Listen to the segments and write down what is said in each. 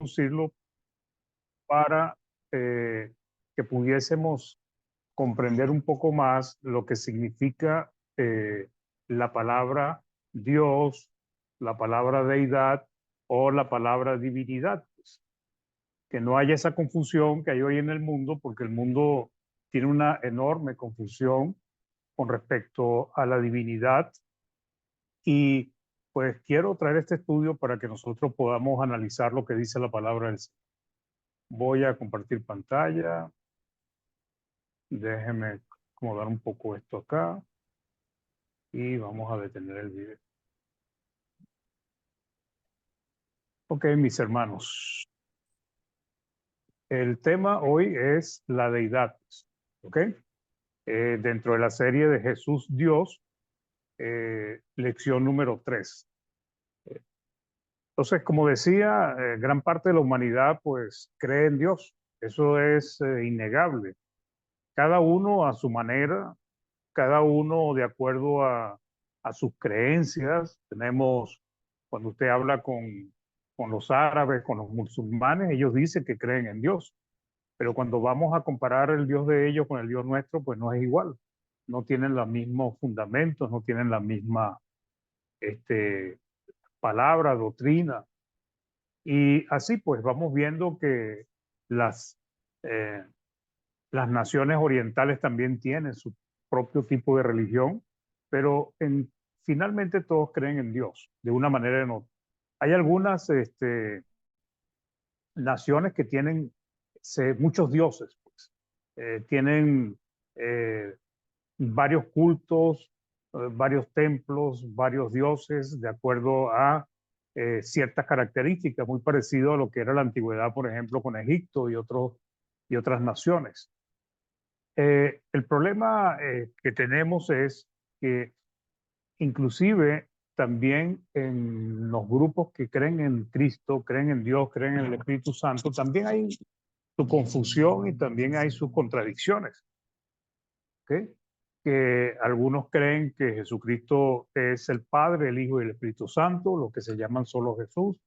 introducirlo para que pudiésemos comprender un poco más lo que significa la palabra Dios, la palabra deidad o la palabra divinidad. Pues. Que no haya esa confusión que hay hoy en el mundo, porque el mundo tiene una enorme confusión con respecto a la divinidad. Y pues quiero traer este estudio para que nosotros podamos analizar lo que dice la palabra del Señor. Voy a compartir pantalla. Déjenme acomodar un poco esto acá y vamos a detener el video. Ok, mis hermanos. El tema hoy es la deidad. Ok. Dentro de la serie de Jesús Dios, lección número 3. Entonces, como decía, gran parte de la humanidad pues cree en Dios. Eso es innegable. Cada uno a su manera, cada uno de acuerdo a sus creencias. Tenemos, cuando usted habla con los árabes, con los musulmanes, ellos dicen que creen en Dios. Pero cuando vamos a comparar el Dios de ellos con el Dios nuestro, pues no es igual. No tienen los mismos fundamentos, no tienen la misma palabra, doctrina. Y así pues vamos viendo que las, eh, las naciones orientales también tienen su propio tipo de religión, pero finalmente todos creen en Dios, de una manera o no. Hay algunas naciones que tienen muchos dioses, pues. Tienen eh, varios cultos, varios templos, varios dioses, de acuerdo a ciertas características, muy parecido a lo que era la antigüedad, por ejemplo, con Egipto y otras naciones. El problema que tenemos es que inclusive también en los grupos que creen en Cristo, creen en Dios, creen en el Espíritu Santo, también hay su confusión y también hay sus contradicciones. ¿Okay? Que algunos creen que Jesucristo es el Padre, el Hijo y el Espíritu Santo, los que se llaman solo Jesús.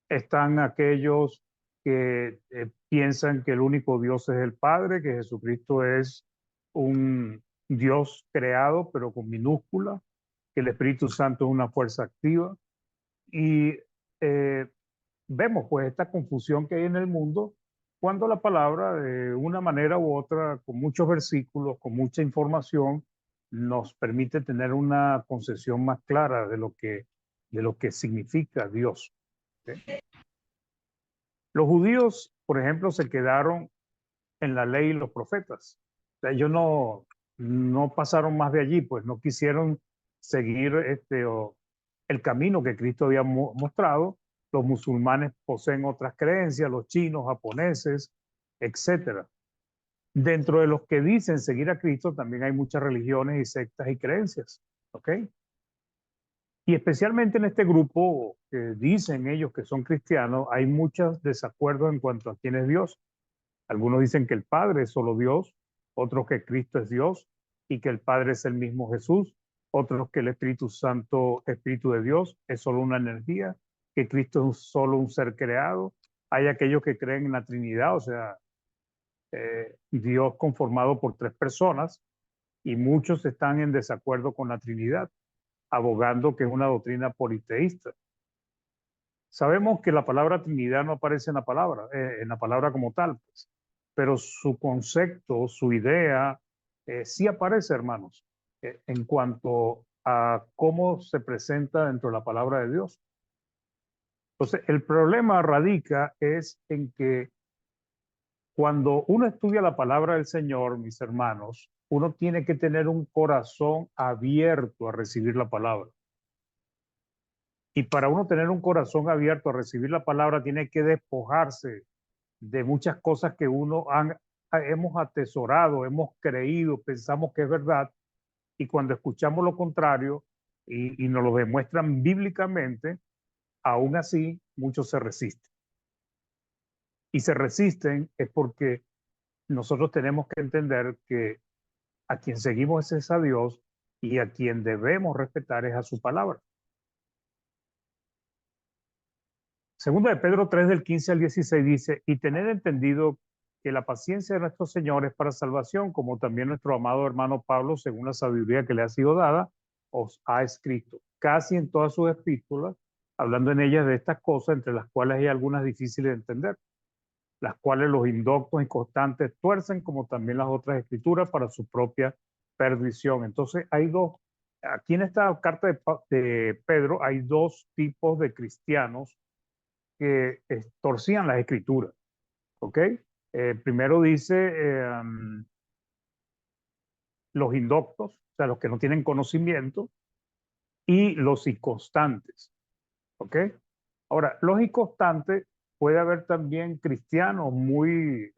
Están aquellos que piensan que el único Dios es el Padre, que Jesucristo es un Dios creado, pero con minúscula, que el Espíritu Santo es una fuerza activa. Y eh, vemos pues esta confusión que hay en el mundo cuando la palabra de una manera u otra, con muchos versículos, con mucha información, nos permite tener una concepción más clara de lo que significa Dios. ¿Okay? Los judíos, por ejemplo, se quedaron en la ley y los profetas. O sea, ellos no pasaron más de allí, pues no quisieron seguir el camino que Cristo había mostrado. Los musulmanes poseen otras creencias, los chinos, japoneses, etcétera. Dentro de los que dicen seguir a Cristo también hay muchas religiones y sectas y creencias, ¿ok? Y especialmente en este grupo que dicen ellos que son cristianos, hay muchos desacuerdos en cuanto a quién es Dios. Algunos dicen que el Padre es solo Dios, otros que Cristo es Dios y que el Padre es el mismo Jesús, otros que el Espíritu Santo, Espíritu de Dios, es solo una energía, que Cristo es solo un ser creado. Hay aquellos que creen en la Trinidad, o sea, Dios conformado por tres personas, y muchos están en desacuerdo con la Trinidad, abogando que es una doctrina politeísta. Sabemos que la palabra Trinidad no aparece en la palabra como tal, pues, pero su concepto, su idea, sí aparece, hermanos, en cuanto a cómo se presenta dentro de la palabra de Dios. Entonces, el problema radica es en que cuando uno estudia la palabra del Señor, mis hermanos, uno tiene que tener un corazón abierto a recibir la palabra. Y para uno tener un corazón abierto a recibir la palabra, tiene que despojarse de muchas cosas que hemos atesorado, hemos creído, pensamos que es verdad, y cuando escuchamos lo contrario y nos lo demuestran bíblicamente, aún así muchos se resisten. Y se resisten es porque nosotros tenemos que entender que a quien seguimos es a Dios y a quien debemos respetar es a su palabra. Segundo de Pedro 3 del 15 al 16 dice, y tened entendido que la paciencia de nuestro Señor es para salvación, como también nuestro amado hermano Pablo, según la sabiduría que le ha sido dada, os ha escrito, casi en todas sus epístolas, hablando en ellas de estas cosas, entre las cuales hay algunas difíciles de entender, las cuales los indoctos y constantes tuercen, como también las otras escrituras, para su propia perdición. Entonces, hay dos, aquí en esta carta de Pedro, hay dos tipos de cristianos que torcían las escrituras, ¿ok? Primero dice los indoctos, o sea, los que no tienen conocimiento, y los inconstantes, ¿ok? Ahora, los inconstantes, puede haber también cristianos muy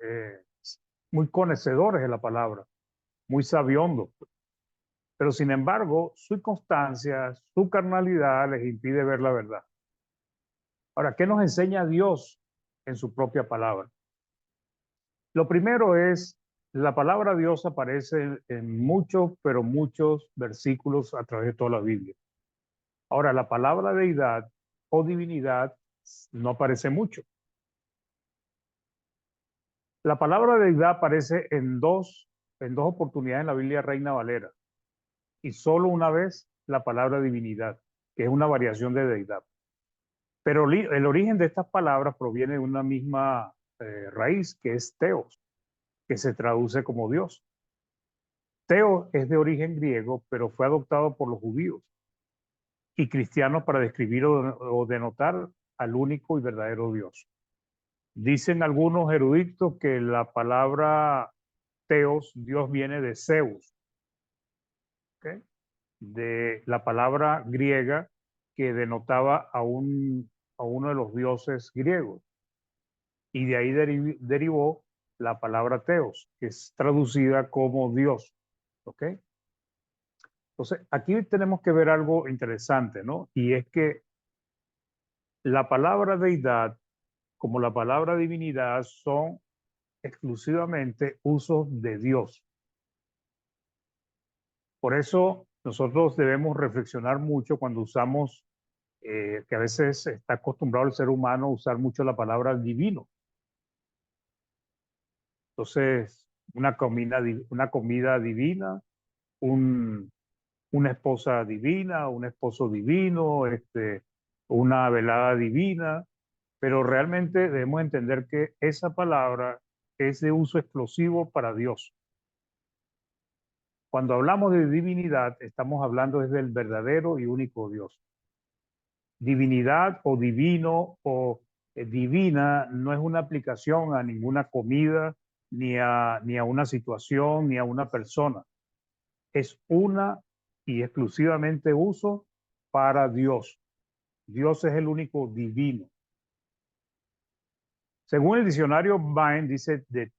conocedores de la palabra, muy sabiondos, pero sin embargo, su inconstancia, su carnalidad les impide ver la verdad. Ahora, ¿qué nos enseña Dios en su propia palabra? Lo primero es, la palabra Dios aparece en muchos, pero muchos versículos a través de toda la Biblia. Ahora, la palabra deidad o divinidad no aparece mucho. La palabra deidad aparece en dos oportunidades en la Biblia Reina Valera y solo una vez la palabra divinidad, que es una variación de deidad. Pero el origen de estas palabras proviene de una misma raíz, que es teos, que se traduce como Dios. Teo es de origen griego, pero fue adoptado por los judíos y cristianos para describir o denotar al único y verdadero Dios. Dicen algunos eruditos que la palabra Teos, Dios, viene de Zeus, ¿okay? De la palabra griega que denotaba a uno de los dioses griegos. Y de ahí derivó la palabra Teos, que es traducida como Dios. ¿Ok? Entonces, aquí tenemos que ver algo interesante, ¿no? Y es que la palabra deidad, como la palabra divinidad, son exclusivamente usos de Dios. Por eso nosotros debemos reflexionar mucho cuando usamos, que a veces está acostumbrado el ser humano a usar mucho la palabra divino. Entonces, una comida divina, un, una esposa divina, un esposo divino, una velada divina, pero realmente debemos entender que esa palabra es de uso exclusivo para Dios. Cuando hablamos de divinidad, estamos hablando es del verdadero y único Dios. Divinidad o divino o divina no es una aplicación a ninguna comida, ni a una situación, ni a una persona. Es una y exclusivamente uso para Dios. Dios es el único divino. Según el diccionario Vine, dice de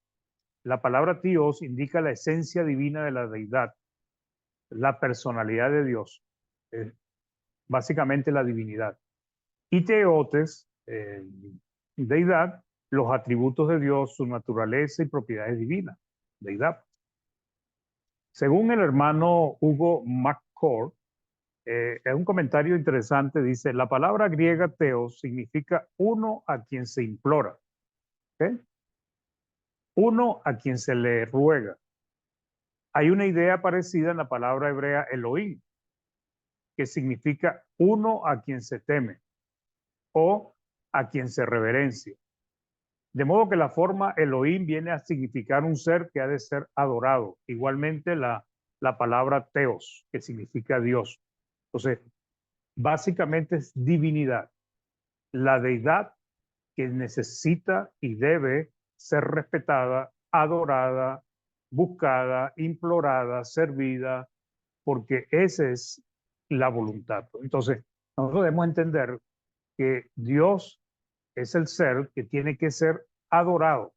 la palabra Dios indica la esencia divina de la deidad, la personalidad de Dios, básicamente la divinidad. Y teotes, deidad, los atributos de Dios, su naturaleza y propiedades divinas, deidad. Según el hermano Hugo McCord, es un comentario interesante, dice, la palabra griega teos significa uno a quien se implora, ¿okay? Uno a quien se le ruega. Hay una idea parecida en la palabra hebrea Elohim, que significa uno a quien se teme o a quien se reverencia. De modo que la forma Elohim viene a significar un ser que ha de ser adorado. Igualmente la palabra teos, que significa Dios. Entonces, básicamente es divinidad, la deidad que necesita y debe ser respetada, adorada, buscada, implorada, servida, porque esa es la voluntad. Entonces, nosotros debemos entender que Dios es el ser que tiene que ser adorado.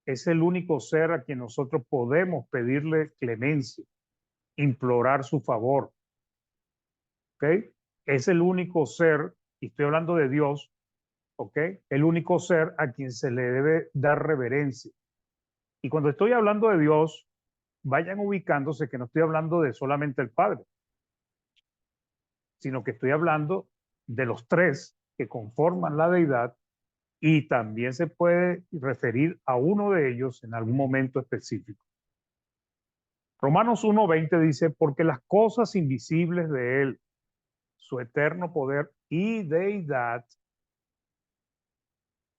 Es el único ser a quien nosotros podemos pedirle clemencia, implorar su favor. ¿Ok? Es el único ser, y estoy hablando de Dios, ¿ok? El único ser a quien se le debe dar reverencia. Y cuando estoy hablando de Dios, vayan ubicándose que no estoy hablando de solamente el Padre, sino que estoy hablando de los tres que conforman la deidad y también se puede referir a uno de ellos en algún momento específico. Romanos 1:20 dice, porque las cosas invisibles de él, su eterno poder y deidad,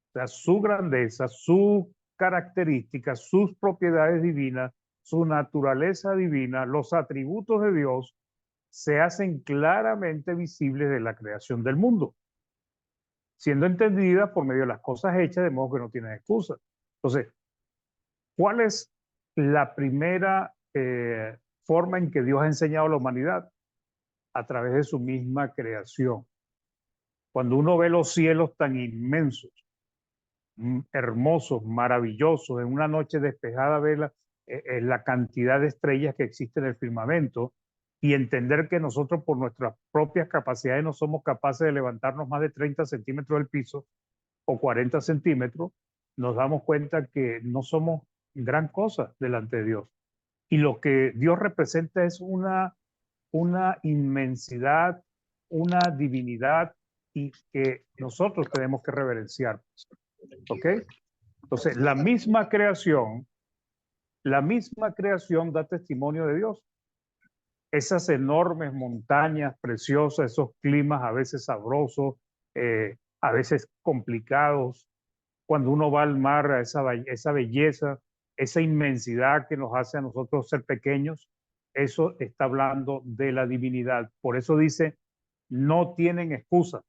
o sea, su grandeza, sus características, sus propiedades divinas, su naturaleza divina, los atributos de Dios, se hacen claramente visibles de la creación del mundo, siendo entendidas por medio de las cosas hechas, de modo que no tienen excusa. Entonces, ¿cuál es la primera forma en que Dios ha enseñado a la humanidad? A través de su misma creación. Cuando uno ve los cielos tan inmensos, hermosos, maravillosos, en una noche despejada, ver la cantidad de estrellas que existe en el firmamento y entender que nosotros por nuestras propias capacidades no somos capaces de levantarnos más de 30 centímetros del piso o 40 centímetros, nos damos cuenta que no somos gran cosa delante de Dios. Y lo que Dios representa es una inmensidad, una divinidad y que nosotros tenemos que reverenciar. ¿Ok? Entonces, la misma creación da testimonio de Dios. Esas enormes montañas preciosas, esos climas a veces sabrosos, a veces complicados, cuando uno va al mar, a esa belleza, esa inmensidad que nos hace a nosotros ser pequeños, eso está hablando de la divinidad. Por eso dice, no tienen excusa,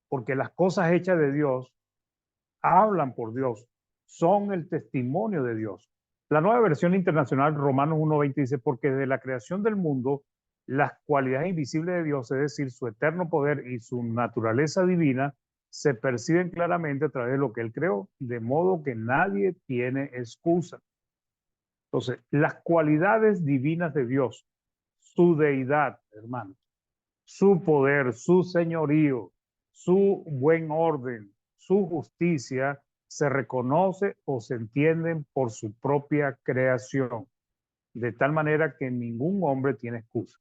porque las cosas hechas de Dios hablan por Dios, son el testimonio de Dios. La nueva versión internacional, Romanos 1:20, dice, porque desde la creación del mundo, las cualidades invisibles de Dios, es decir, su eterno poder y su naturaleza divina, se perciben claramente a través de lo que Él creó, de modo que nadie tiene excusa. Entonces, las cualidades divinas de Dios, su deidad, hermano, su poder, su señorío, su buen orden, su justicia, se reconoce o se entienden por su propia creación, de tal manera que ningún hombre tiene excusa.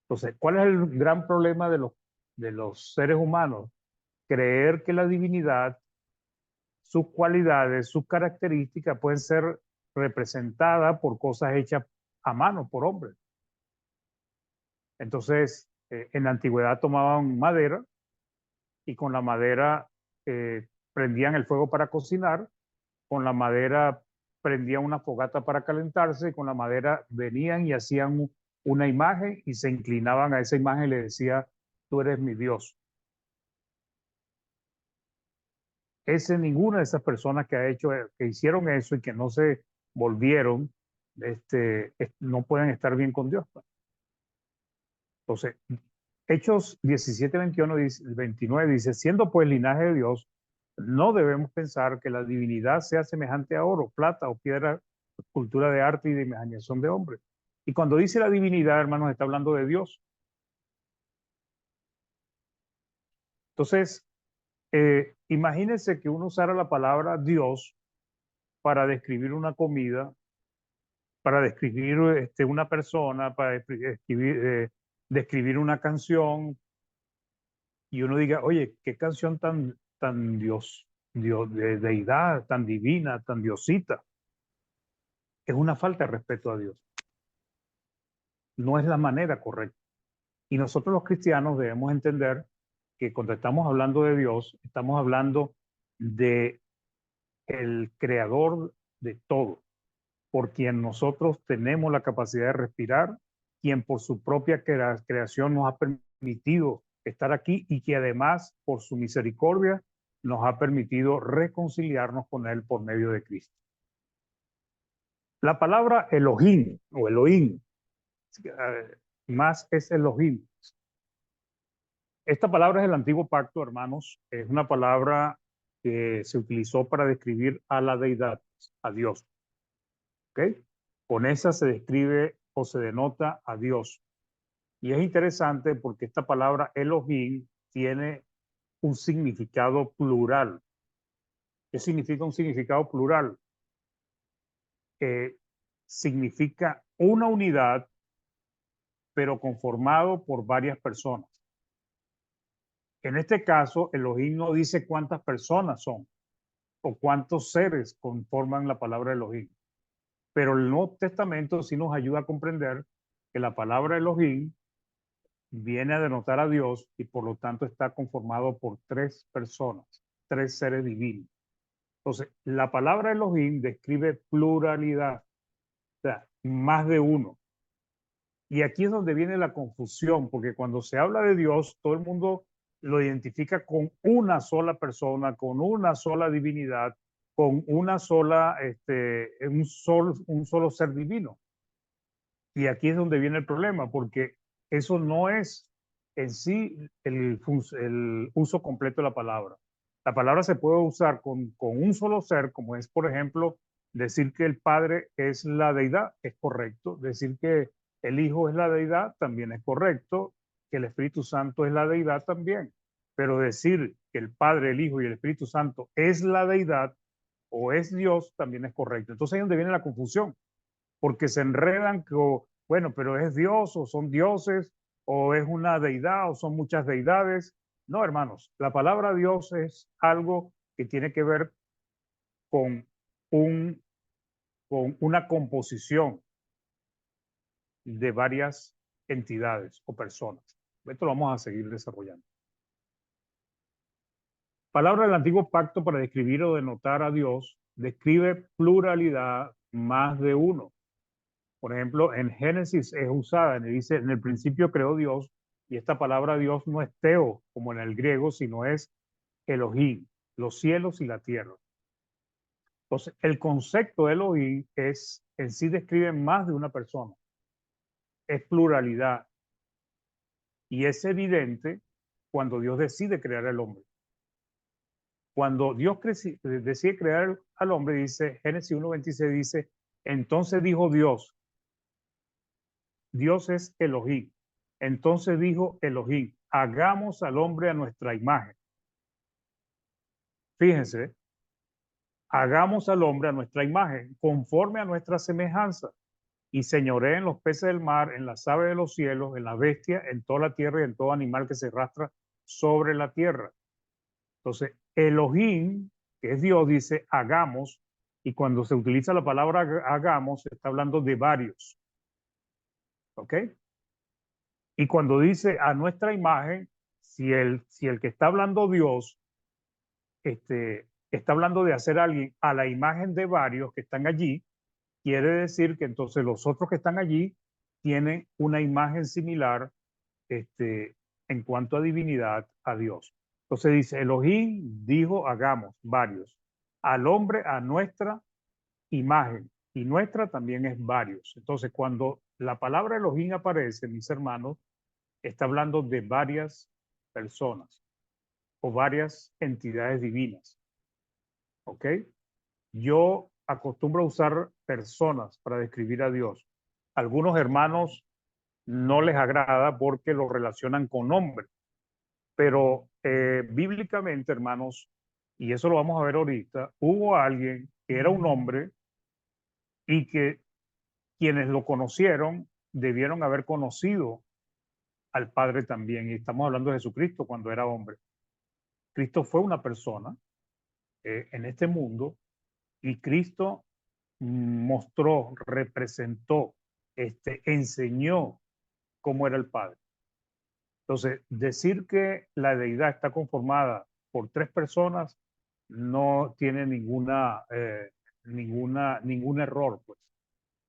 Entonces, ¿cuál es el gran problema de los seres humanos? Creer que la divinidad, sus cualidades, sus características pueden ser representadas por cosas hechas a mano por hombres. Entonces, en la antigüedad tomaban madera y con la madera prendían el fuego para cocinar, con la madera prendían una fogata para calentarse, y con la madera venían y hacían una imagen y se inclinaban a esa imagen y le decía, tú eres mi Dios. Ninguna de esas personas que hicieron eso y que no se volvieron, no pueden estar bien con Dios. Entonces, Hechos 17:29 dice, siendo pues linaje de Dios, no debemos pensar que la divinidad sea semejante a oro, plata o piedra, cultura de arte y de imaginación de hombre. Y cuando dice la divinidad, hermanos, está hablando de Dios. Entonces, imagínense que uno usara la palabra Dios para describir una comida, para describir una persona, para describir una canción, y uno diga, oye, qué canción tan Dios de deidad, tan divina, tan diosita. Es una falta de respeto a Dios. No es la manera correcta. Y nosotros los cristianos debemos entender que cuando estamos hablando de Dios, estamos hablando de el creador de todo, por quien nosotros tenemos la capacidad de respirar, quien por su propia creación nos ha permitido estar aquí y que además por su misericordia nos ha permitido reconciliarnos con Él por medio de Cristo. La palabra Elohim o Elohim, más es Elohim. Esta palabra es del antiguo pacto, hermanos. Es una palabra que se utilizó para describir a la deidad, a Dios. ¿Ok? Con esa se describe o se denota a Dios. Y es interesante porque esta palabra Elohim tiene un significado plural. ¿Qué significa un significado plural? Significa una unidad, pero conformado por varias personas. En este caso, Elohim no dice cuántas personas son o cuántos seres conforman la palabra Elohim. Pero el Nuevo Testamento sí nos ayuda a comprender que la palabra Elohim viene a denotar a Dios y por lo tanto está conformado por tres personas, tres seres divinos. Entonces, la palabra Elohim describe pluralidad, o sea, más de uno. Y aquí es donde viene la confusión, porque cuando se habla de Dios, todo el mundo lo identifica con una sola persona, con una sola divinidad, con una sola, un solo ser divino. Y aquí es donde viene el problema, porque eso no es en sí el uso completo de la palabra. La palabra se puede usar con un solo ser, como es, por ejemplo, decir que el Padre es la deidad, es correcto. Decir que el Hijo es la deidad, también es correcto. Que el Espíritu Santo es la deidad, también. Pero decir que el Padre, el Hijo y el Espíritu Santo es la deidad o es Dios, también es correcto. Entonces ahí es donde viene la confusión, porque se enredan con, bueno, pero es Dios o son dioses o es una deidad o son muchas deidades. No, hermanos, la palabra Dios es algo que tiene que ver con, un, con una composición de varias entidades o personas. Esto lo vamos a seguir desarrollando. Palabra del antiguo pacto para describir o denotar a Dios describe pluralidad, más de uno. Por ejemplo, en Génesis es usada, dice, en el principio creó Dios, y esta palabra Dios no es teo, como en el griego, sino es Elohim, los cielos y la tierra. Entonces, el concepto de Elohim es, en sí describe más de una persona, es pluralidad, y es evidente cuando Dios decide crear al hombre. Cuando Dios decide crear al hombre, dice, Génesis 1:26 dice, entonces dijo Dios, Dios es Elohim. Entonces dijo Elohim, hagamos al hombre a nuestra imagen. Fíjense, hagamos al hombre a nuestra imagen, conforme a nuestra semejanza, y señoree en los peces del mar, en las aves de los cielos, en las bestias, en toda la tierra y en todo animal que se arrastra sobre la tierra. Entonces, Elohim, que es Dios, dice hagamos, y cuando se utiliza la palabra hagamos, se está hablando de varios. ¿Ok? Y cuando dice a nuestra imagen, si el que está hablando Dios, está hablando de hacer a alguien a la imagen de varios que están allí, quiere decir que entonces los otros que están allí tienen una imagen similar, en cuanto a divinidad, a Dios. Entonces dice, Elohim dijo, hagamos varios, al hombre a nuestra imagen, y nuestra también es varios. Entonces, cuando la palabra Elohim aparece, mis hermanos, está hablando de varias personas o varias entidades divinas. ¿Ok? Yo acostumbro a usar personas para describir a Dios. Algunos hermanos no les agrada porque lo relacionan con hombres, pero bíblicamente, hermanos, y eso lo vamos a ver ahorita, hubo alguien que era un hombre y que quienes lo conocieron debieron haber conocido al Padre también. Y estamos hablando de Jesucristo cuando era hombre. Cristo fue una persona en este mundo, y Cristo mostró, representó, enseñó cómo era el Padre. Entonces, decir que la deidad está conformada por tres personas no tiene ningún error, pues.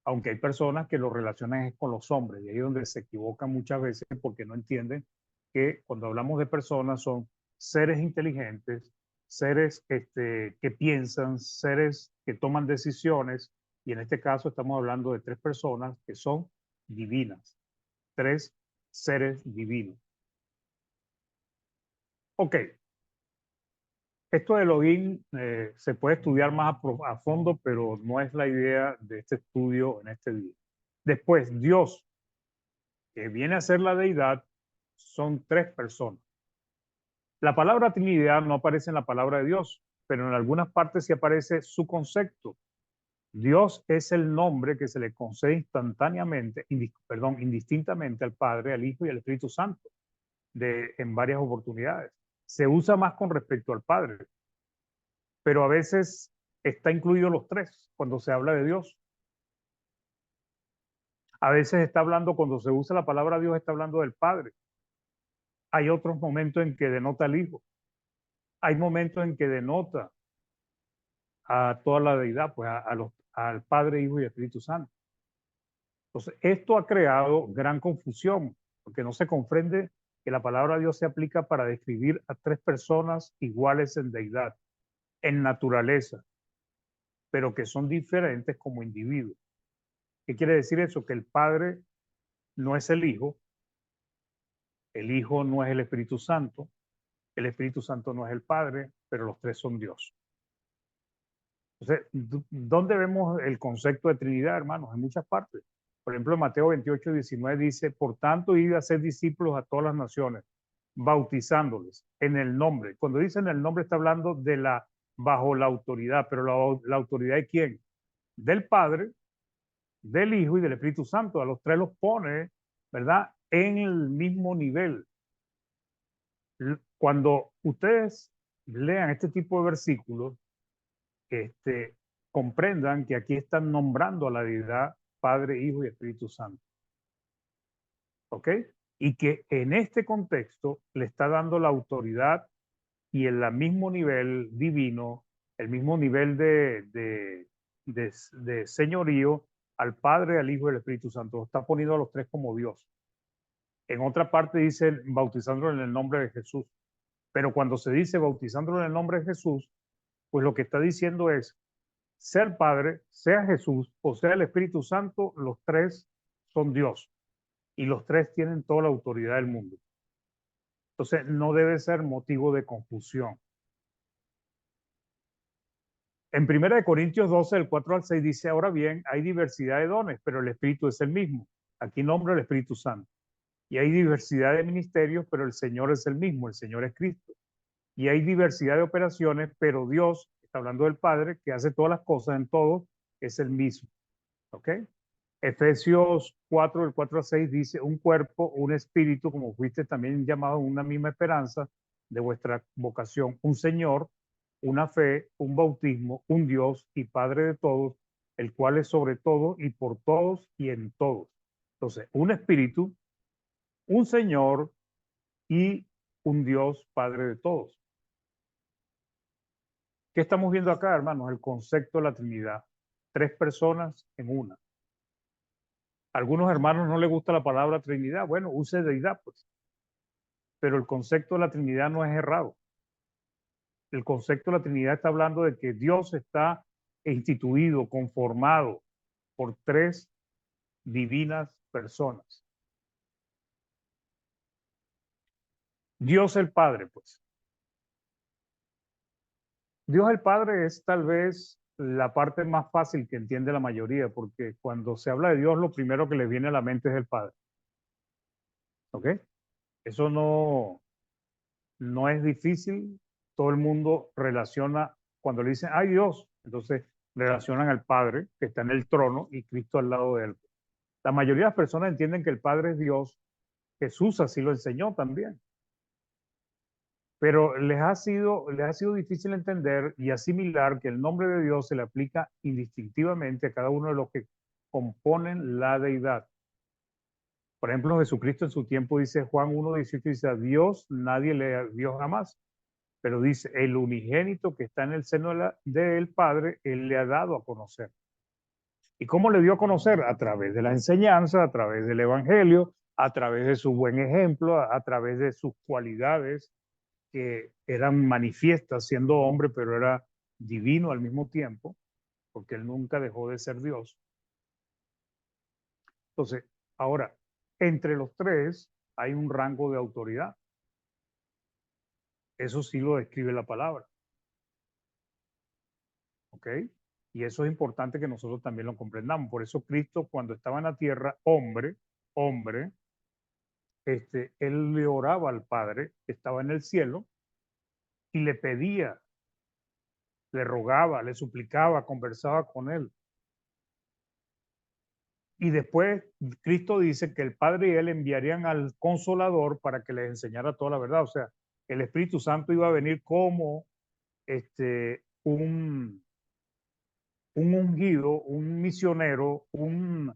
Aunque hay personas que lo relacionan con los hombres, y ahí es donde se equivocan muchas veces porque no entienden que cuando hablamos de personas son seres inteligentes, seres que piensan, seres que toman decisiones, y en este caso estamos hablando de tres personas que son divinas, tres seres divinos. Ok, esto de Elohim se puede estudiar más a fondo, pero no es la idea de este estudio en este día. Después, Dios, que viene a ser la deidad, son tres personas. La palabra Trinidad no aparece en la palabra de Dios, pero en algunas partes sí aparece su concepto. Dios es el nombre que se le concede instantáneamente, indistintamente al Padre, al Hijo y al Espíritu Santo en varias oportunidades. se usa más con respecto al Padre, pero a veces está incluido los tres cuando se habla de Dios. A veces está hablando, cuando se usa la palabra Dios, está hablando del Padre. Hay otros momentos en que denota al Hijo. Hay momentos en que denota a toda la deidad, pues al Padre, Hijo y Espíritu Santo. Entonces, esto ha creado gran confusión, porque no se comprende que la palabra Dios se aplica para describir a tres personas iguales en deidad, en naturaleza, pero que son diferentes como individuos. ¿Qué quiere decir eso? Que el Padre no es el Hijo no es el Espíritu Santo no es el Padre, pero los tres son Dios. Entonces, ¿dónde vemos el concepto de Trinidad, hermanos? En muchas partes. Por ejemplo, en Mateo 28, 19 dice, por tanto, id a ser discípulos a todas las naciones, bautizándoles en el nombre. Cuando dice en el nombre está hablando de bajo la autoridad, pero la autoridad de quién? Del Padre, del Hijo y del Espíritu Santo. A los tres los pone, ¿verdad? En el mismo nivel. Cuando ustedes lean este tipo de versículos, comprendan que aquí están nombrando a la deidad Padre, Hijo y Espíritu Santo. ¿Ok? Y que en este contexto le está dando la autoridad y el mismo nivel divino, el mismo nivel de señorío al Padre, al Hijo y al Espíritu Santo. Está poniendo a los tres como Dios. En otra parte dice bautizándolo en el nombre de Jesús. Pero cuando se dice bautizándolo en el nombre de Jesús, pues lo que está diciendo es, sea el Padre, sea Jesús o sea el Espíritu Santo, los tres son Dios y los tres tienen toda la autoridad del mundo. Entonces, no debe ser motivo de confusión. En 1 Corintios 12, del 4 al 6 dice, ahora bien, hay diversidad de dones, pero el Espíritu es el mismo. Aquí nombra el Espíritu Santo. Y hay diversidad de ministerios, pero el Señor es el mismo, el Señor es Cristo. Y hay diversidad de operaciones, pero Dios, está hablando del Padre, que hace todas las cosas en todo, es el mismo. ¿Ok? Efesios 4, del 4 al 6 dice, un cuerpo, un espíritu, como fuiste también llamado en una misma esperanza de vuestra vocación, un Señor, una fe, un bautismo, un Dios y Padre de todos, el cual es sobre todo y por todos y en todos. Entonces, un espíritu, un Señor y un Dios Padre de todos. ¿Qué estamos viendo acá, hermanos? El concepto de la Trinidad. Tres personas en una. A algunos hermanos no les gusta la palabra Trinidad. Bueno, use deidad, pues. Pero el concepto de la Trinidad no es errado. El concepto de la Trinidad está hablando de que Dios está instituido, conformado por tres divinas personas. Dios el Padre, pues. Dios el Padre es tal vez la parte más fácil que entiende la mayoría, porque cuando se habla de Dios, lo primero que le viene a la mente es el Padre. ¿Ok? Eso no es difícil. Todo el mundo relaciona, cuando le dicen, ay Dios, entonces relacionan al Padre que está en el trono y Cristo al lado de él. La mayoría de las personas entienden que el Padre es Dios. Jesús así lo enseñó también. Pero les ha sido difícil entender y asimilar que el nombre de Dios se le aplica indistintivamente a cada uno de los que componen la deidad. Por ejemplo, Jesucristo en su tiempo dice, Juan 1:17, dice, a Dios nadie le vio jamás. Pero dice, el unigénito que está en el seno del Padre, Él le ha dado a conocer. ¿Y cómo le dio a conocer? A través de la enseñanza, a través del Evangelio, a través de su buen ejemplo, a través de sus cualidades que eran manifiestas siendo hombre, pero era divino al mismo tiempo, porque Él nunca dejó de ser Dios. Entonces, ahora, entre los tres hay un rango de autoridad. Eso sí lo describe la palabra. ¿Ok? Y eso es importante que nosotros también lo comprendamos. Por eso Cristo, cuando estaba en la tierra, hombre, él le oraba al Padre que estaba en el cielo y le pedía, le rogaba, le suplicaba, conversaba con él. Y después Cristo dice que el Padre y él enviarían al Consolador para que les enseñara toda la verdad. O sea, el Espíritu Santo iba a venir como un ungido, un misionero, un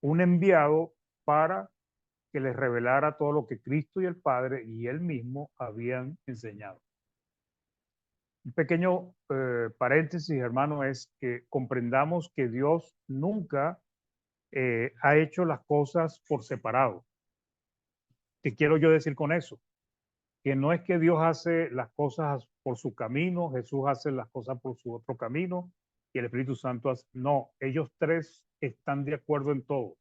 enviado para que les revelara todo lo que Cristo y el Padre y él mismo habían enseñado. Un pequeño paréntesis, hermano, es que comprendamos que Dios nunca ha hecho las cosas por separado. ¿Qué quiero yo decir con eso? Que no es que Dios hace las cosas por su camino, Jesús hace las cosas por su otro camino y el Espíritu Santo hace... No, ellos tres están de acuerdo en todo.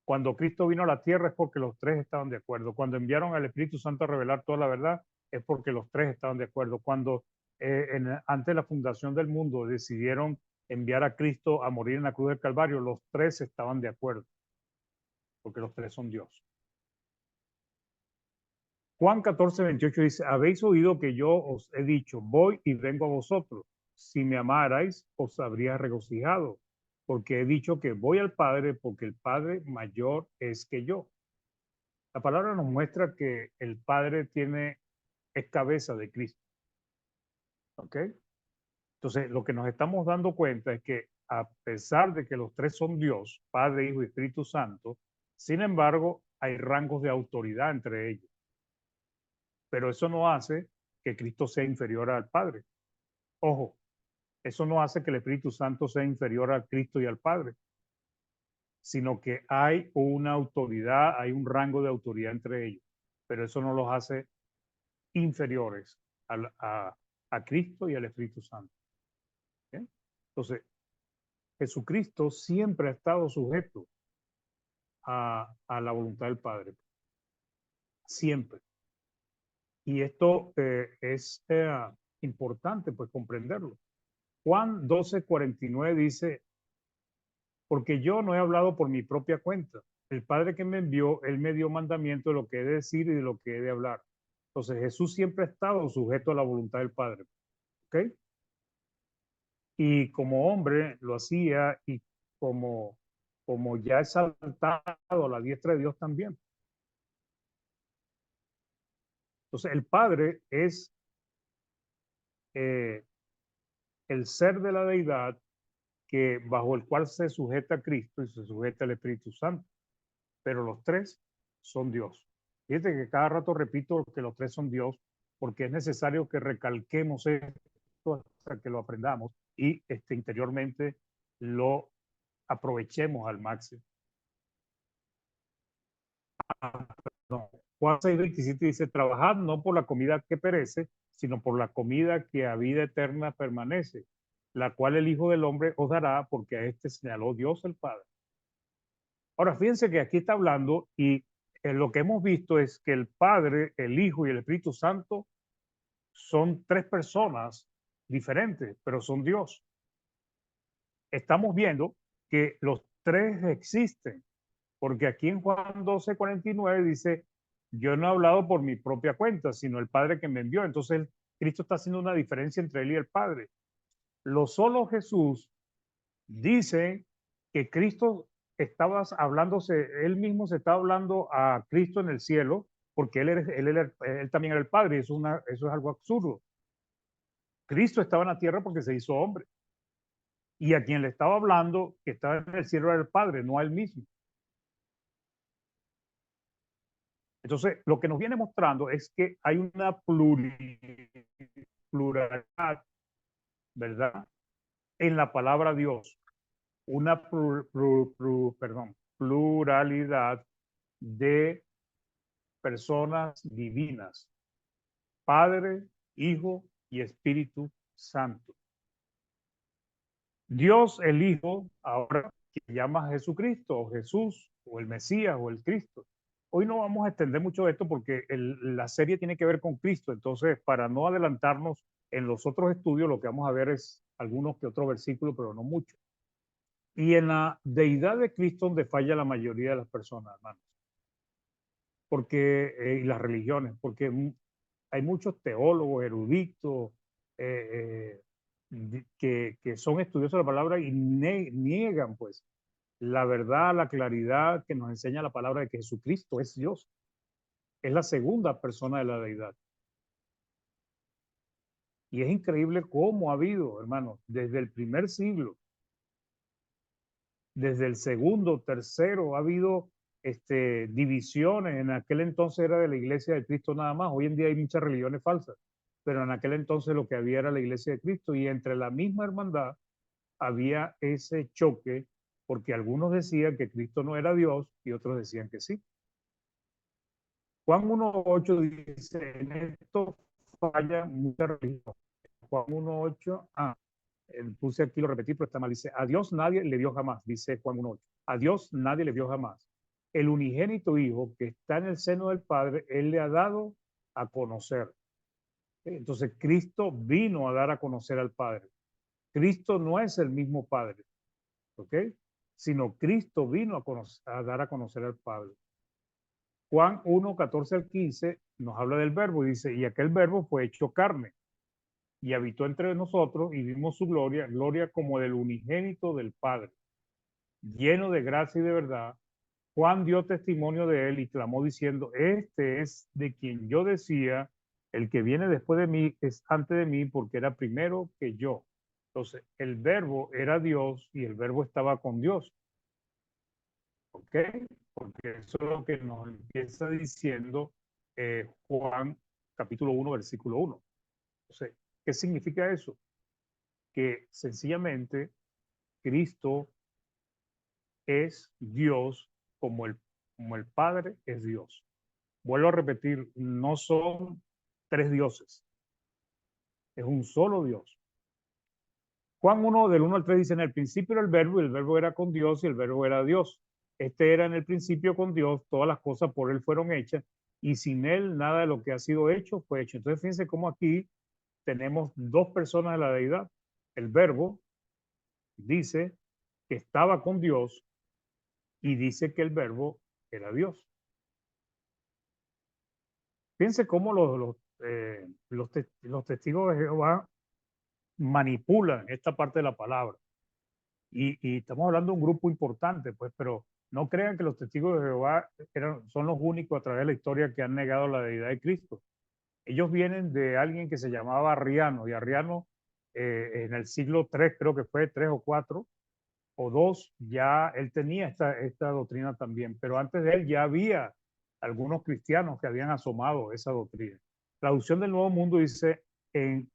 Cuando Cristo vino a la tierra es porque los tres estaban de acuerdo. Cuando enviaron al Espíritu Santo a revelar toda la verdad es porque los tres estaban de acuerdo. Cuando antes de la fundación del mundo decidieron enviar a Cristo a morir en la cruz del Calvario, los tres estaban de acuerdo, porque los tres son Dios. Juan 14:28 dice, habéis oído que yo os he dicho, voy y vengo a vosotros. Si me amarais, os habría regocijado, porque he dicho que voy al Padre, porque el Padre mayor es que yo. La palabra nos muestra que el Padre es cabeza de Cristo. ¿Ok? Entonces, lo que nos estamos dando cuenta es que a pesar de que los tres son Dios, Padre, Hijo y Espíritu Santo, sin embargo, hay rangos de autoridad entre ellos. Pero eso no hace que Cristo sea inferior al Padre. Ojo, eso no hace que el Espíritu Santo sea inferior al Cristo y al Padre, sino que hay una autoridad, hay un rango de autoridad entre ellos, pero eso no los hace inferiores a Cristo y al Espíritu Santo. ¿Bien? Entonces, Jesucristo siempre ha estado sujeto a la voluntad del Padre, siempre. Y esto es importante pues comprenderlo. Juan 12:49 dice, porque yo no he hablado por mi propia cuenta. El Padre que me envió, Él me dio mandamiento de lo que he de decir y de lo que he de hablar. Entonces Jesús siempre ha estado sujeto a la voluntad del Padre. ¿Ok? Y como hombre lo hacía y como ya es saltado a la diestra de Dios también. Entonces el Padre es eh, el ser de la deidad que bajo el cual se sujeta a Cristo y se sujeta al Espíritu Santo. Pero los tres son Dios. Fíjate que cada rato repito que los tres son Dios porque es necesario que recalquemos esto hasta que lo aprendamos y interiormente lo aprovechemos al máximo. No. Juan 6:27 dice, trabajad no por la comida que perece, sino por la comida que a vida eterna permanece, la cual el Hijo del Hombre os dará, porque a este señaló Dios el Padre. Ahora, fíjense que aquí está hablando y lo que hemos visto es que el Padre, el Hijo y el Espíritu Santo son tres personas diferentes, pero son Dios. Estamos viendo que los tres existen, porque aquí en Juan 12:49 dice, yo no he hablado por mi propia cuenta, sino el Padre que me envió. Entonces, Cristo está haciendo una diferencia entre él y el Padre. Lo solo Jesús dice que Cristo estaba hablándose, él mismo se estaba hablando a Cristo en el cielo, porque él también era el Padre, y eso es algo absurdo. Cristo estaba en la tierra porque se hizo hombre. Y a quien le estaba hablando, que estaba en el cielo, era el Padre, no a él mismo. Entonces, lo que nos viene mostrando es que hay una pluralidad, ¿verdad? En la palabra Dios, una pluralidad de personas divinas, Padre, Hijo y Espíritu Santo. Dios el Hijo, ahora que llama a Jesucristo, o Jesús, o el Mesías, o el Cristo. Hoy no vamos a extender mucho esto porque la serie tiene que ver con Cristo, entonces para no adelantarnos en los otros estudios, lo que vamos a ver es algunos que otros versículos, pero no mucho. Y en la deidad de Cristo donde falla la mayoría de las personas, hermanos. Porque, y las religiones, porque hay muchos teólogos, eruditos, que son estudiosos de la palabra y niegan pues la verdad, la claridad que nos enseña la palabra de que Jesucristo es Dios. es la segunda persona de la deidad. Y es increíble cómo ha habido, hermanos, desde el primer siglo, desde el segundo, tercero, ha habido divisiones. En aquel entonces era de la Iglesia de Cristo nada más. Hoy en día hay muchas religiones falsas, pero en aquel entonces lo que había era la Iglesia de Cristo, y entre la misma hermandad había ese choque, porque algunos decían que Cristo no era Dios y otros decían que sí. Juan 1.8 dice, en esto falla mucha religión. Juan 1.8, puse aquí, lo repetí, pero está mal, dice, a Dios nadie le dio jamás, dice Juan 1.8, a Dios nadie le dio jamás. El unigénito Hijo que está en el seno del Padre, Él le ha dado a conocer. Entonces, Cristo vino a dar a conocer al Padre. Cristo no es el mismo Padre, ¿ok? Sino Cristo vino a dar a conocer al Padre. Juan 1.14 al 15 nos habla del verbo y dice, y aquel verbo fue hecho carne y habitó entre nosotros y vimos su gloria, gloria como del unigénito del Padre, lleno de gracia y de verdad. Juan dio testimonio de él y clamó diciendo, este es de quien yo decía, el que viene después de mí es antes de mí porque era primero que yo. Entonces, el verbo era Dios y el verbo estaba con Dios. ¿Ok? Porque eso es lo que nos empieza diciendo Juan capítulo 1, versículo 1. Entonces, ¿qué significa eso? Que sencillamente Cristo es Dios como el Padre es Dios. Vuelvo a repetir, no son tres dioses, es un solo Dios. Juan 1, del 1 al 3 dice, en el principio era el verbo, y el verbo era con Dios, y el verbo era Dios. Este era en el principio con Dios, todas las cosas por él fueron hechas, y sin él nada de lo que ha sido hecho fue hecho. Entonces fíjense cómo aquí tenemos dos personas de la deidad. El verbo dice que estaba con Dios y dice que el verbo era Dios. Fíjense cómo los testigos de Jehová manipulan esta parte de la palabra. Y estamos hablando de un grupo importante, pues, pero no crean que los testigos de Jehová son los únicos a través de la historia que han negado la deidad de Cristo. Ellos vienen de alguien que se llamaba Arriano, y Arriano en el siglo III, creo que fue 3 o 4 o 2, ya él tenía esta doctrina también, pero antes de él ya había algunos cristianos que habían asomado esa doctrina. La traducción del Nuevo Mundo dice, en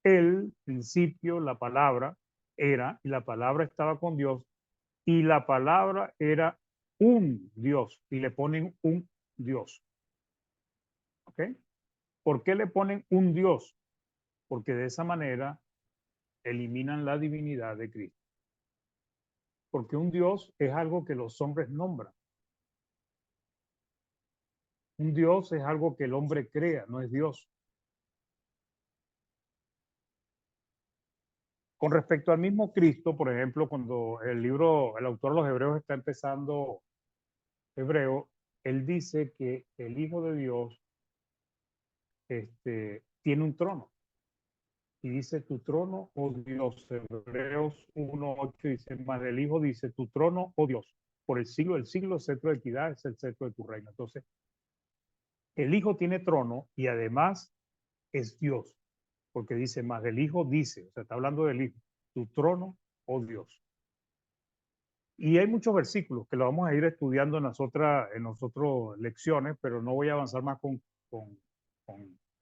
el principio la palabra era, y la palabra estaba con Dios, y la palabra era un Dios, y le ponen un Dios. ¿Ok? ¿Por qué le ponen un Dios? Porque de esa manera eliminan la divinidad de Cristo. Porque un Dios es algo que los hombres nombran. Un Dios es algo que el hombre crea, no es Dios. Con respecto al mismo Cristo, por ejemplo, cuando el autor de los Hebreos está empezando Hebreo, él dice que el Hijo de Dios tiene un trono. Y dice, tu trono, oh Dios. Hebreos 1.8 dice, más el Hijo dice, tu trono, oh Dios. Por el siglo, cetro de equidad es el cetro de tu reino. Entonces, el Hijo tiene trono y además es Dios. Porque dice, más del Hijo dice, o sea, está hablando del Hijo, tu trono, oh Dios. Y hay muchos versículos que lo vamos a ir estudiando en las otras lecciones, pero no voy a avanzar más con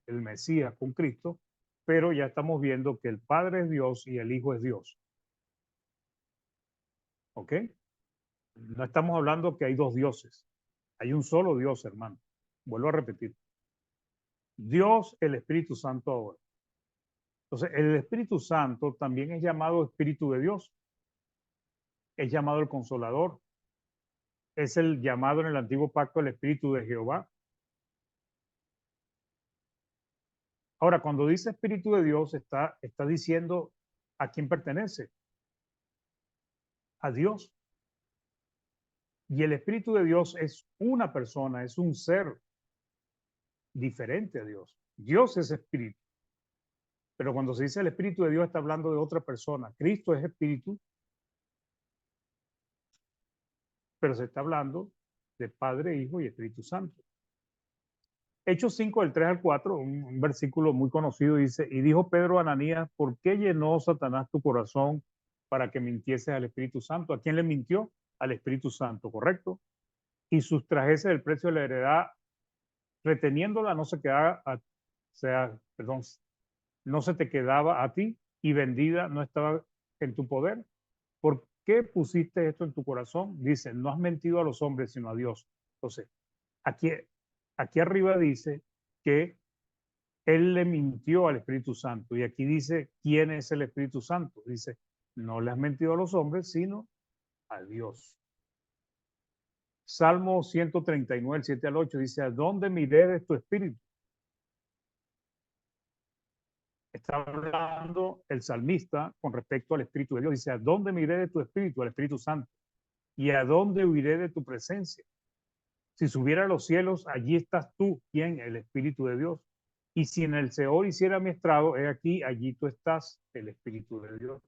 el Mesías, con Cristo, pero ya estamos viendo que el Padre es Dios y el Hijo es Dios. ¿Ok? No estamos hablando que hay dos dioses, hay un solo Dios, hermano. Vuelvo a repetir. Dios, el Espíritu Santo ahora. Entonces, el Espíritu Santo también es llamado Espíritu de Dios, es llamado el Consolador, es el llamado en el antiguo pacto el Espíritu de Jehová. Ahora, cuando dice Espíritu de Dios, está diciendo a quién pertenece, a Dios. Y el Espíritu de Dios es una persona, es un ser diferente a Dios. Dios es Espíritu. Pero cuando se dice el Espíritu de Dios, está hablando de otra persona. Cristo es Espíritu, pero se está hablando de Padre, Hijo y Espíritu Santo. Hechos 5, del 3 al 4, un versículo muy conocido, dice, y dijo Pedro a Ananías, ¿por qué llenó Satanás tu corazón para que mintieses al Espíritu Santo? ¿A quién le mintió? Al Espíritu Santo, ¿correcto? Y sustrajese del precio de la heredad, reteniéndola, no se quedaba, o sea, perdón, no se te quedaba a ti y vendida no estaba en tu poder. ¿Por qué pusiste esto en tu corazón? Dice, no has mentido a los hombres, sino a Dios. Entonces, aquí, aquí arriba dice que él le mintió al Espíritu Santo. Y aquí dice, ¿quién es el Espíritu Santo? Dice, no le has mentido a los hombres, sino a Dios. Salmo 139, el 7 al 8, dice, ¿a dónde miré de tu espíritu? Está hablando el salmista con respecto al Espíritu de Dios. Dice, ¿a dónde miré de tu Espíritu, al Espíritu Santo? ¿Y a dónde huiré de tu presencia? Si subiera a los cielos, allí estás tú, ¿quién? El Espíritu de Dios. Y si en el Seol hiciera mi estrado, he aquí, allí tú estás, el Espíritu de Dios.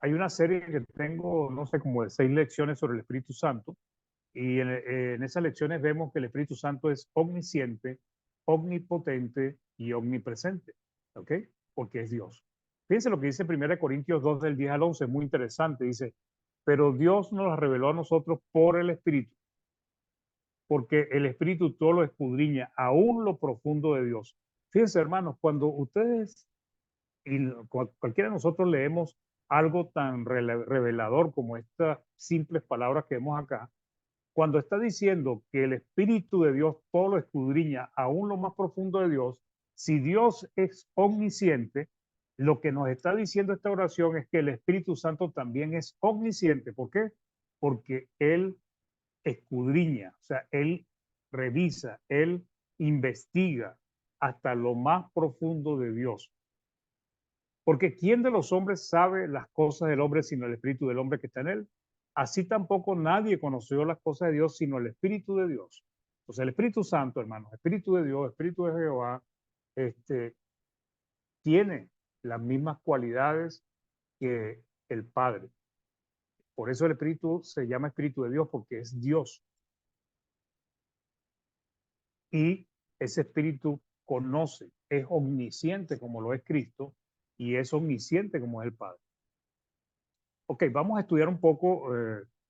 Hay una serie que tengo, no sé, como de 6 lecciones sobre el Espíritu Santo, y en esas lecciones vemos que el Espíritu Santo es omnisciente, omnipotente y omnipresente, ¿ok? Porque es Dios. Fíjense lo que dice 1 Corintios 2 del 10 al 11, es muy interesante, dice, pero Dios nos la reveló a nosotros por el Espíritu, porque el Espíritu todo lo escudriña, aún lo profundo de Dios. Fíjense, hermanos, cuando ustedes y cualquiera de nosotros leemos algo tan revelador como estas simples palabras que vemos acá, cuando está diciendo que el Espíritu de Dios todo lo escudriña, aún lo más profundo de Dios, si Dios es omnisciente, lo que nos está diciendo esta oración es que el Espíritu Santo también es omnisciente. ¿Por qué? Porque Él escudriña, o sea, Él revisa, Él investiga hasta lo más profundo de Dios. Porque ¿quién de los hombres sabe las cosas del hombre sino el espíritu del hombre que está en él? Así tampoco nadie conoció las cosas de Dios sino el Espíritu de Dios. O sea, el Espíritu Santo, hermanos, Espíritu de Dios, Espíritu de Jehová, este, tiene las mismas cualidades que el Padre. Por eso el Espíritu se llama Espíritu de Dios, porque es Dios. Y ese Espíritu conoce, es omnisciente como lo es Cristo, y es omnisciente como es el Padre. Ok, vamos a estudiar un poco,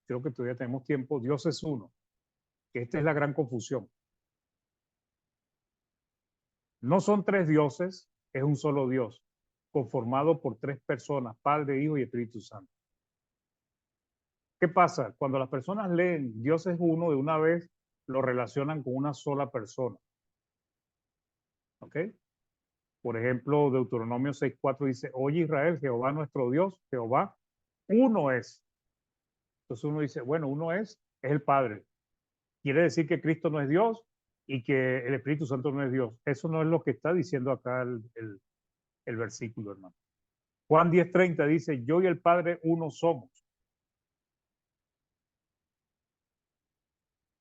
creo que todavía tenemos tiempo, Dios es uno, que esta es la gran confusión. No son tres dioses, es un solo Dios, conformado por tres personas, Padre, Hijo y Espíritu Santo. ¿Qué pasa? Cuando las personas leen Dios es uno, de una vez lo relacionan con una sola persona. ¿Ok? Por ejemplo, Deuteronomio 6:4 dice, oye Israel, Jehová nuestro Dios, Jehová uno es. Entonces uno dice, bueno, uno es el Padre. Quiere decir que Cristo no es Dios y que el Espíritu Santo no es Dios. Eso no es lo que está diciendo acá el versículo, hermano. Juan 10:30 dice, yo y el Padre uno somos.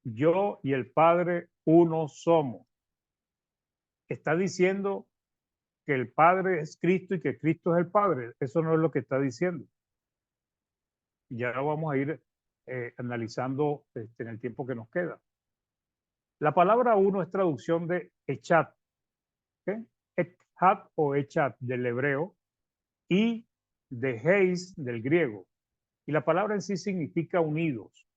Yo y el Padre uno somos. Está diciendo que el Padre es Cristo y que Cristo es el Padre. Eso no es lo que está diciendo. Ya lo vamos a ir analizando en el tiempo que nos queda. La palabra uno es traducción de echat, ¿okay? Echat o echat del hebreo y de heis del griego. Y la palabra en sí significa unidos,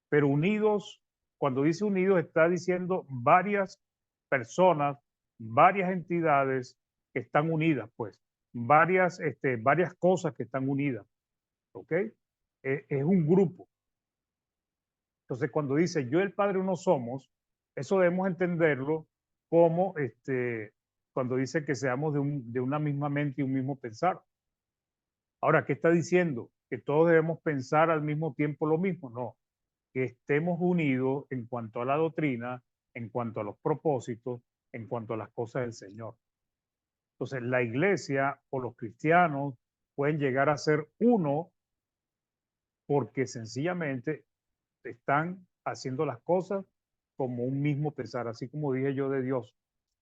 pero unidos, cuando dice unidos, está diciendo varias personas, varias entidades que están unidas, pues, varias cosas que están unidas, ¿ok? Es un grupo. Entonces, cuando dice yo y el Padre uno somos, eso debemos entenderlo como cuando dice que seamos de una misma mente y un mismo pensar. Ahora, ¿qué está diciendo? ¿Que todos debemos pensar al mismo tiempo lo mismo? No, que estemos unidos en cuanto a la doctrina, en cuanto a los propósitos, en cuanto a las cosas del Señor. Entonces, la iglesia o los cristianos pueden llegar a ser uno porque sencillamente están haciendo las cosas como un mismo pensar, así como dije yo de Dios.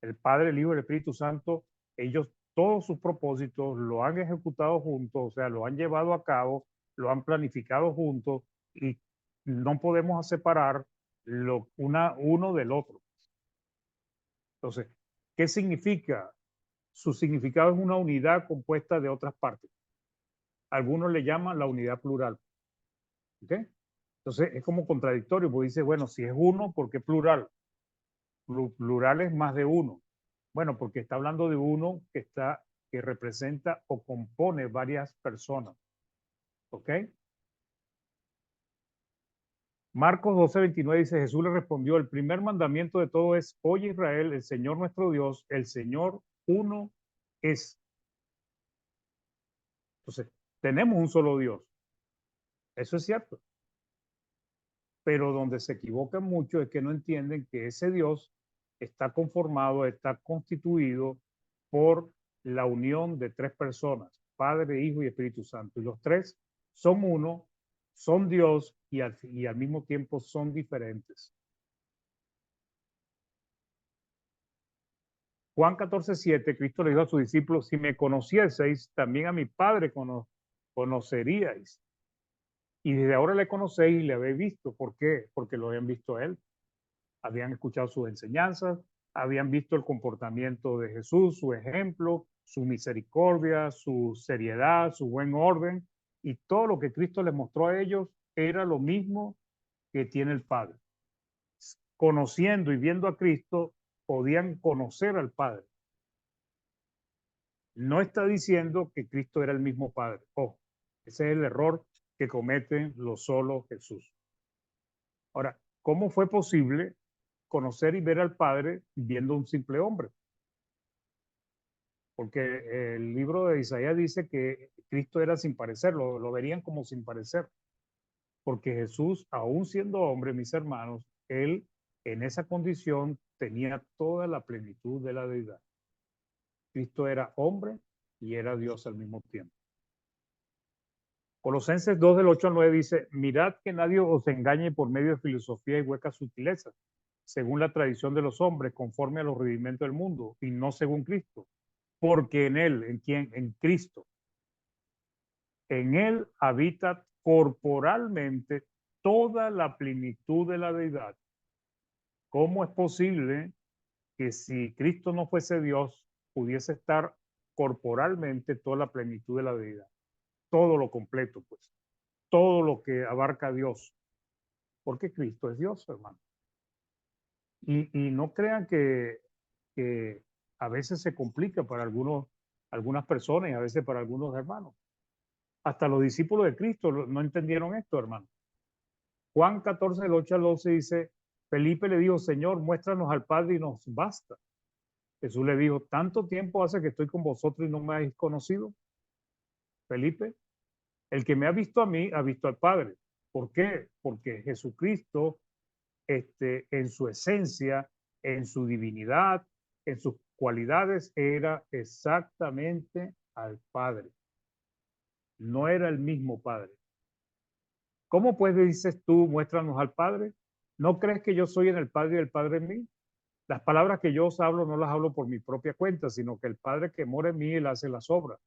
El Padre, el Hijo y el Espíritu Santo, ellos todos sus propósitos lo han ejecutado juntos, o sea, lo han llevado a cabo, lo han planificado juntos y no podemos separar uno del otro. Entonces, ¿qué significa? Su significado es una unidad compuesta de otras partes. Algunos le llaman la unidad plural. ¿Ok? Entonces, es como contradictorio, porque dice, bueno, si es uno, ¿por qué plural? Plural es más de uno. Bueno, porque está hablando de uno que representa o compone varias personas. ¿Ok? Marcos 12:29 dice, Jesús le respondió, el primer mandamiento de todo es, oye Israel, el Señor nuestro Dios, el Señor uno es. Entonces, tenemos un solo Dios. Eso es cierto. Pero donde se equivocan mucho es que no entienden que ese Dios está conformado, está constituido por la unión de tres personas, Padre, Hijo y Espíritu Santo. Y los tres son uno, son Dios y al mismo tiempo son diferentes. Juan 14:7, Cristo le dijo a sus discípulos, si me conocieseis, también a mi Padre conoceríais. Y desde ahora le conocéis y le habéis visto. ¿Por qué? Porque lo habían visto a él. Habían escuchado sus enseñanzas, habían visto el comportamiento de Jesús, su ejemplo, su misericordia, su seriedad, su buen orden. Y todo lo que Cristo les mostró a ellos era lo mismo que tiene el Padre. Conociendo y viendo a Cristo, podían conocer al Padre. No está diciendo que Cristo era el mismo Padre. Ojo, ese es el error que comete lo solo Jesús. Ahora, ¿cómo fue posible conocer y ver al Padre viendo un simple hombre? Porque el libro de Isaías dice que Cristo era sin parecer, lo verían como sin parecer. Porque Jesús, aún siendo hombre, mis hermanos, él en esa condición tenía toda la plenitud de la deidad. Cristo era hombre y era Dios al mismo tiempo. Colosenses 2 del 8 al 9 dice, mirad que nadie os engañe por medio de filosofía y huecas sutilezas, según la tradición de los hombres, conforme a los rudimentos del mundo, y no según Cristo. Porque en él, ¿en quién? En Cristo. En él habita corporalmente toda la plenitud de la deidad. ¿Cómo es posible que si Cristo no fuese Dios, pudiese estar corporalmente toda la plenitud de la deidad? Todo lo completo, pues. Todo lo que abarca a Dios. Porque Cristo es Dios, hermano. Y no crean que a veces se complica para algunas personas y a veces para algunos hermanos. Hasta los discípulos de Cristo no entendieron esto, hermano. Juan 14, del 8 al 12 dice, Felipe le dijo, Señor, muéstranos al Padre y nos basta. Jesús le dijo, ¿tanto tiempo hace que estoy con vosotros y no me habéis conocido? Felipe, el que me ha visto a mí, ha visto al Padre. ¿Por qué? Porque Jesucristo, en su esencia, en su divinidad, en sus cualidades, era exactamente al Padre. No era el mismo Padre. ¿Cómo pues dices tú, muéstranos al Padre? ¿No crees que yo soy en el Padre y el Padre en mí? Las palabras que yo os hablo no las hablo por mi propia cuenta, sino que el Padre que mora en mí, él hace las obras.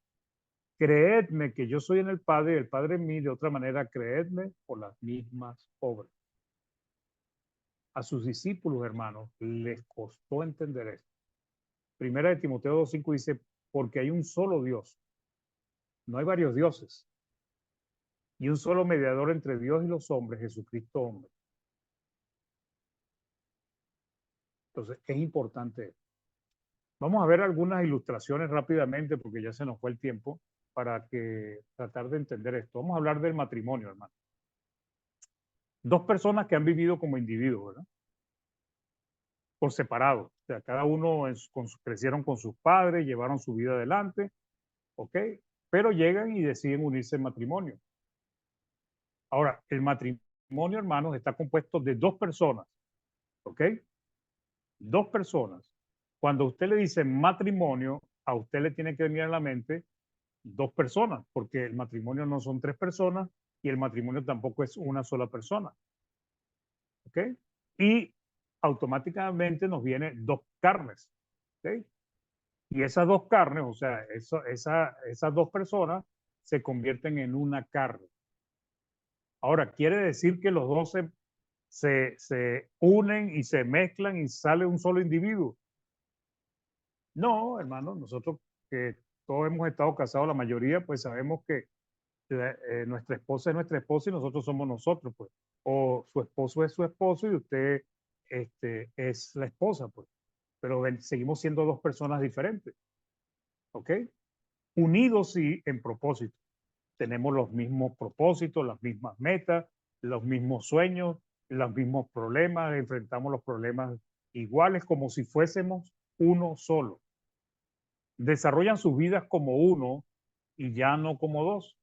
Creedme que yo soy en el Padre y el Padre en mí, de otra manera, creedme por las mismas obras. A sus discípulos, hermanos, les costó entender esto. Primera de Timoteo 2:5 dice, porque hay un solo Dios, no hay varios dioses, y un solo mediador entre Dios y los hombres, Jesucristo hombre. Entonces, es importante. Vamos a ver algunas ilustraciones rápidamente, porque ya se nos fue el tiempo, para que tratar de entender esto. Vamos a hablar del matrimonio, hermano. Dos personas que han vivido como individuos, ¿verdad? Por separado. O sea, cada uno crecieron con sus padres, llevaron su vida adelante, ¿ok? Pero llegan y deciden unirse en matrimonio. Ahora, el matrimonio, hermanos, está compuesto de dos personas, ¿ok? Dos personas. Cuando usted le dice matrimonio, a usted le tiene que venir a la mente dos personas, porque el matrimonio no son tres personas y el matrimonio tampoco es una sola persona, ¿ok? Y automáticamente nos vienen dos carnes, ¿ok? Y esas dos carnes, o sea, esas dos personas se convierten en una carne. Ahora, quiere decir que los dos se unen y se mezclan y sale un solo individuo. No, hermano, nosotros que todos hemos estado casados, la mayoría, pues sabemos que nuestra esposa es nuestra esposa y nosotros somos nosotros, pues. O su esposo es su esposo y usted es la esposa, pues. Pero seguimos siendo dos personas diferentes, ¿ok? Unidos y en propósito. Tenemos los mismos propósitos, las mismas metas, los mismos sueños, los mismos problemas, enfrentamos los problemas iguales como si fuésemos uno solo. Desarrollan sus vidas como uno y ya no como dos,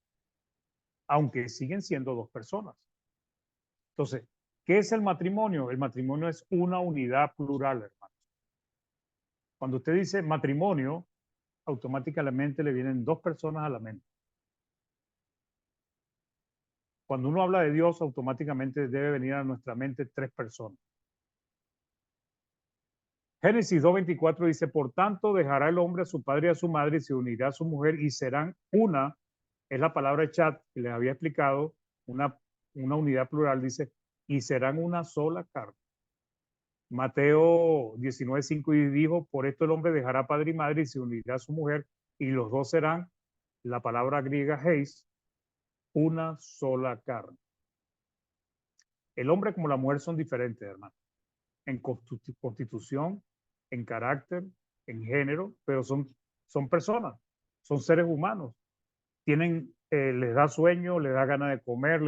aunque siguen siendo dos personas. Entonces, ¿qué es el matrimonio? El matrimonio es una unidad plural, hermano. Cuando usted dice matrimonio, automáticamente le vienen dos personas a la mente. Cuando uno habla de Dios, automáticamente debe venir a nuestra mente tres personas. Génesis 2:24 dice, por tanto, dejará el hombre a su padre y a su madre y se unirá a su mujer y serán una, es la palabra chat que les había explicado, una unidad plural, dice, y serán una sola carne. Mateo 19:5 y dijo, por esto el hombre dejará padre y madre y se unirá a su mujer y los dos serán, la palabra griega heis, una sola carne. El hombre como la mujer son diferentes, hermano, en constitución, en carácter, en género, pero son personas, son seres humanos. Les da sueño, les da ganas de comer,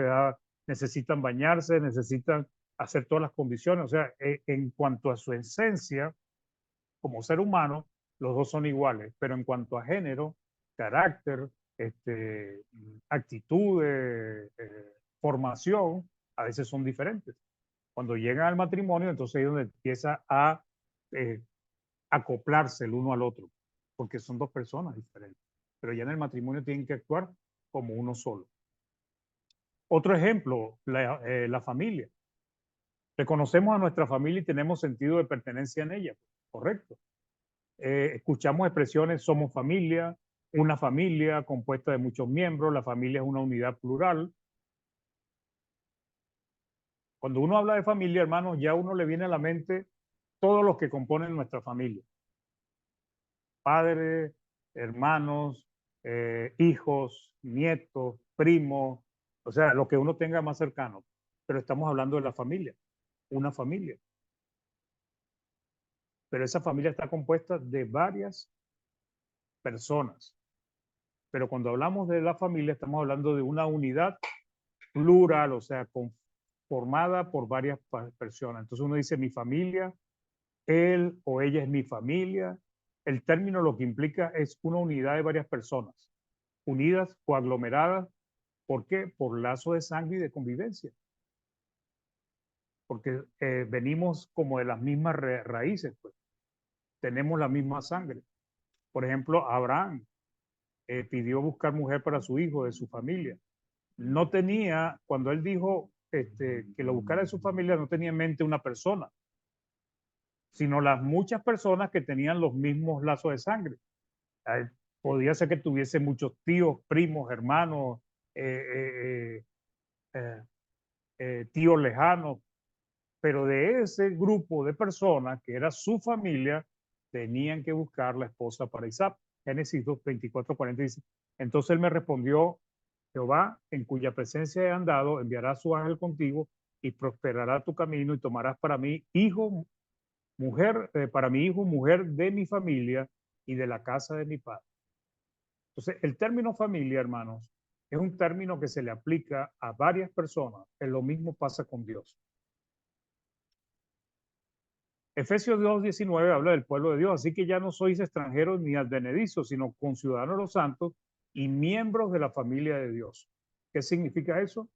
necesitan bañarse, necesitan hacer todas las condiciones. O sea, en cuanto a su esencia, como ser humano, los dos son iguales, pero en cuanto a género, carácter, actitudes, formación, a veces son diferentes. Cuando llegan al matrimonio, entonces es donde empieza a eh, acoplarse el uno al otro, porque son dos personas diferentes. Pero ya en el matrimonio tienen que actuar como uno solo. Otro ejemplo, la familia. Reconocemos a nuestra familia y tenemos sentido de pertenencia en ella, correcto. Escuchamos expresiones, somos familia, una familia compuesta de muchos miembros, la familia es una unidad plural. Cuando uno habla de familia, hermanos, ya uno le viene a la mente todos los que componen nuestra familia. Padres, hermanos, hijos, nietos, primos, o sea, lo que uno tenga más cercano. Pero estamos hablando de la familia, una familia. Pero esa familia está compuesta de varias personas. Pero cuando hablamos de la familia, estamos hablando de una unidad plural, o sea, formada por varias personas. Entonces uno dice mi familia, él o ella es mi familia. El término lo que implica es una unidad de varias personas, unidas o aglomeradas. ¿Por qué? Por lazo de sangre y de convivencia. Porque venimos como de las mismas raíces, pues. Tenemos la misma sangre. Por ejemplo, Abraham pidió buscar mujer para su hijo, de su familia. No tenía, cuando él dijo que lo buscara de su familia, no tenía en mente una persona, sino las muchas personas que tenían los mismos lazos de sangre. Podía ser que tuviese muchos tíos, primos, hermanos, eh, eh, tíos lejanos, pero de ese grupo de personas que era su familia, tenían que buscar la esposa para Isaac. Génesis 24:40 dice, entonces él me respondió, Jehová, en cuya presencia he andado, enviará su ángel contigo y prosperará tu camino y tomarás para mí hijo, mujer, para mi hijo, mujer de mi familia y de la casa de mi padre. Entonces, el término familia, hermanos, es un término que se le aplica a varias personas. Lo mismo pasa con Dios. Efesios 2:19 habla del pueblo de Dios, así que ya no sois extranjeros ni advenedizos, sino conciudadanos de los santos y miembros de la familia de Dios. ¿Qué significa eso?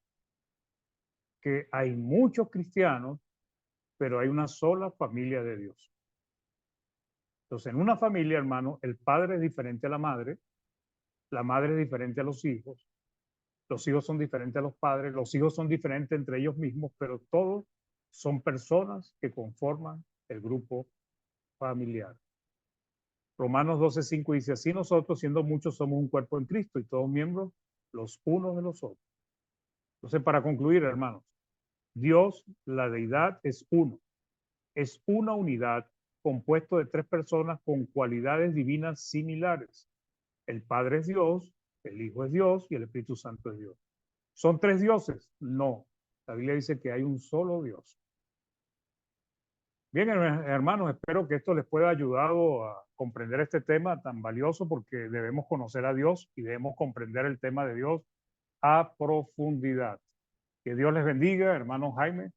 Que hay muchos cristianos, pero hay una sola familia de Dios. Entonces, en una familia, hermano, el padre es diferente a la madre es diferente a los hijos son diferentes a los hijos son diferentes entre ellos mismos, pero todos son personas que conforman el grupo familiar. Romanos 12:5 dice, así nosotros, siendo muchos, somos un cuerpo en Cristo y todos miembros los unos de los otros. Entonces, para concluir, hermanos, Dios, la deidad, es uno. Es una unidad compuesto de tres personas con cualidades divinas similares. El Padre es Dios, el Hijo es Dios y el Espíritu Santo es Dios. ¿Son tres dioses? No. La Biblia dice que hay un solo Dios. Bien, hermanos, espero que esto les pueda ayudar a comprender este tema tan valioso porque debemos conocer a Dios y debemos comprender el tema de Dios a profundidad. Que Dios les bendiga, hermano Jaime.